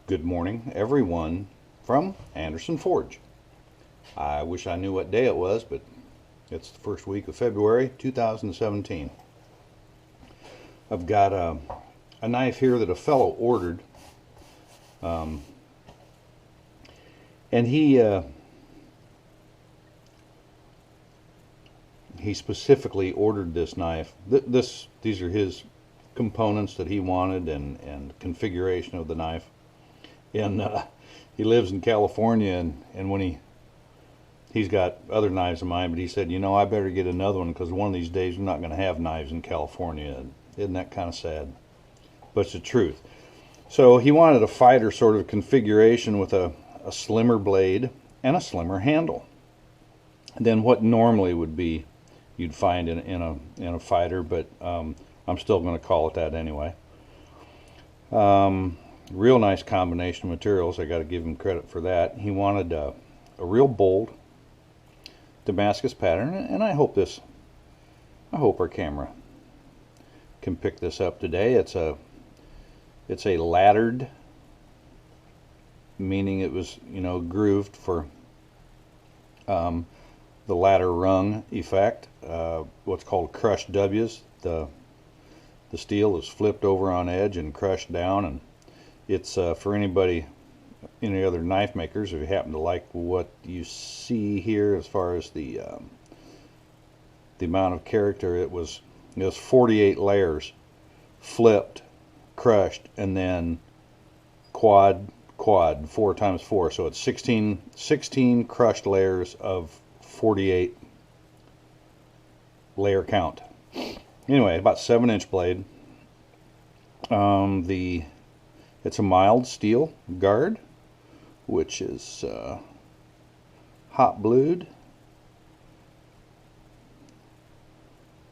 Good morning, everyone, from Anderson Forge. I wish I knew what day it was, but it's the first week of February 2017. I've got a knife here that a fellow ordered, and he specifically ordered this knife. These are his components that he wanted and configuration of the knife. And he lives in California, and when he's got other knives of mine, but he said, you know, I better get another one because one of these days we're not going to have knives in California. And isn't that kind of sad? But it's the truth. So he wanted a fighter sort of configuration with a slimmer blade and a slimmer handle than what normally would be you'd find in a fighter, but I'm still going to call it that anyway. Real nice combination of materials. I got to give him credit for that. He wanted a real bold Damascus pattern, and I hope our camera can pick this up today. It's a laddered, meaning it was, you know, grooved for the ladder rung effect. What's called crushed W's. The steel is flipped over on edge and crushed down, and it's for any other knife makers, if you happen to like what you see here as far as the amount of character. It was 48 layers, flipped, crushed, and then quad 4 times 4, so it's 16 crushed layers of 48 layer count. Anyway, about 7-inch blade. It's a mild steel guard, which is hot blued.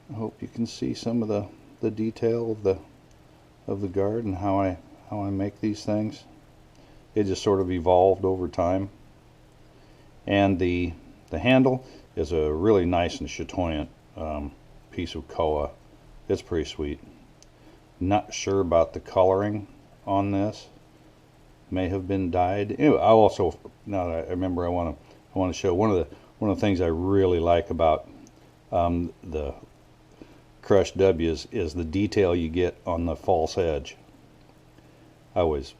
I hope you can see some of the detail of the guard and how I make these things. It just sort of evolved over time. And the handle is a really nice and chatoyant piece of koa. It's pretty sweet. Not sure about the coloring on this. May have been dyed. Anyway, I also, now that I remember, I want to show one of the things I really like about the crushed W's is the detail you get on the false edge. I always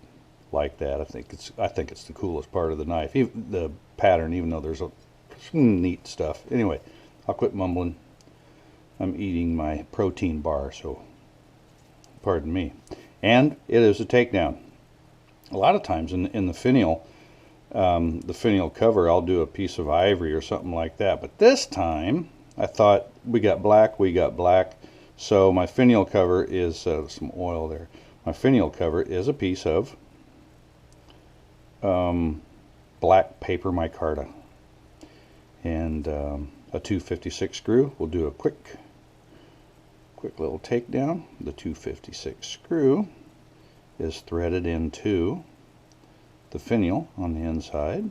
like that. I think it's the coolest part of the knife, even the pattern, even though there's some neat stuff. Anyway, I'll quit mumbling. I'm eating my protein bar, so pardon me. And it is a takedown. A lot of times in the finial cover, I'll do a piece of ivory or something like that. But this time, I thought we got black. So my finial cover is some oil there. My finial cover is a piece of black paper micarta and a 256 screw. We'll do a quick little takedown. The 256 screw is threaded into the finial on the inside,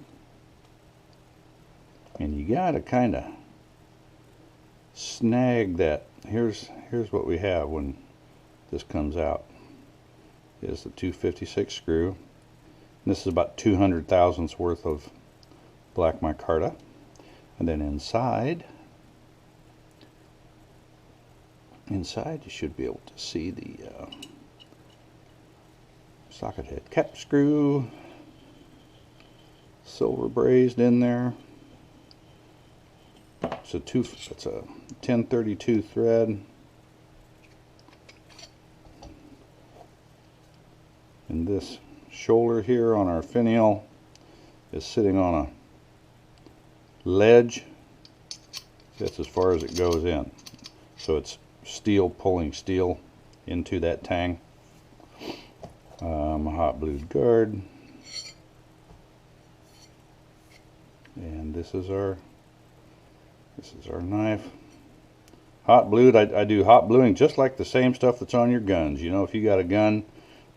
and you gotta kind of snag that. Here's what we have when this comes out. Is the 256 screw. And this is about 200 thousandths worth of black micarta, and then inside you should be able to see the socket head cap screw, silver brazed in there. It's a 1032 thread, and this shoulder here on our finial is sitting on a ledge. That's as far as it goes in, so it's steel pulling steel into that tang. A hot blued guard, and this is our knife. Hot blued. I do hot bluing just like the same stuff that's on your guns. You know, if you got a gun,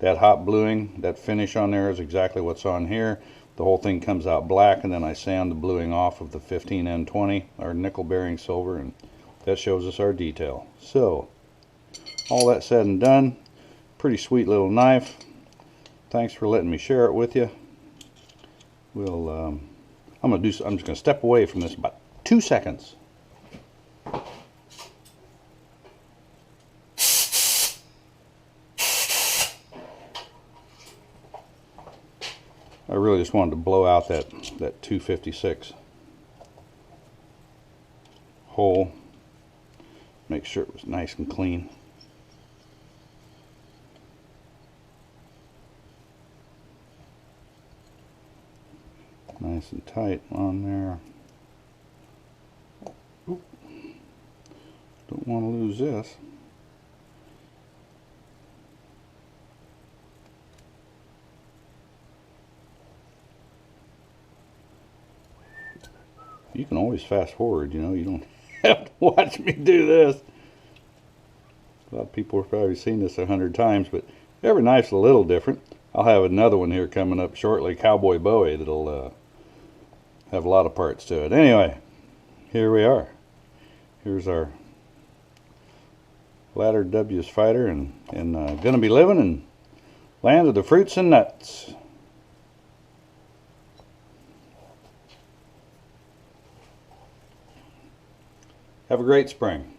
that hot bluing, that finish on there is exactly what's on here. The whole thing comes out black, and then I sand the bluing off of the 15N20, our nickel bearing silver, and that shows us our detail. So all that said and done, pretty sweet little knife. Thanks for letting me share it with you. I'm just going to step away from this about 2 seconds. I really just wanted to blow out that 256 hole. Make sure it was nice and clean. Nice and tight on there. Oop. Don't want to lose this. You can always fast forward, you know, you don't have to watch me do this. A lot of people have probably seen this 100 times, but every knife's a little different. I'll have another one here coming up shortly, Cowboy Bowie, that'll have a lot of parts to it. Anyway, here we are. Here's our Ladder W's fighter, and gonna be living in land of the fruits and nuts. Have a great spring.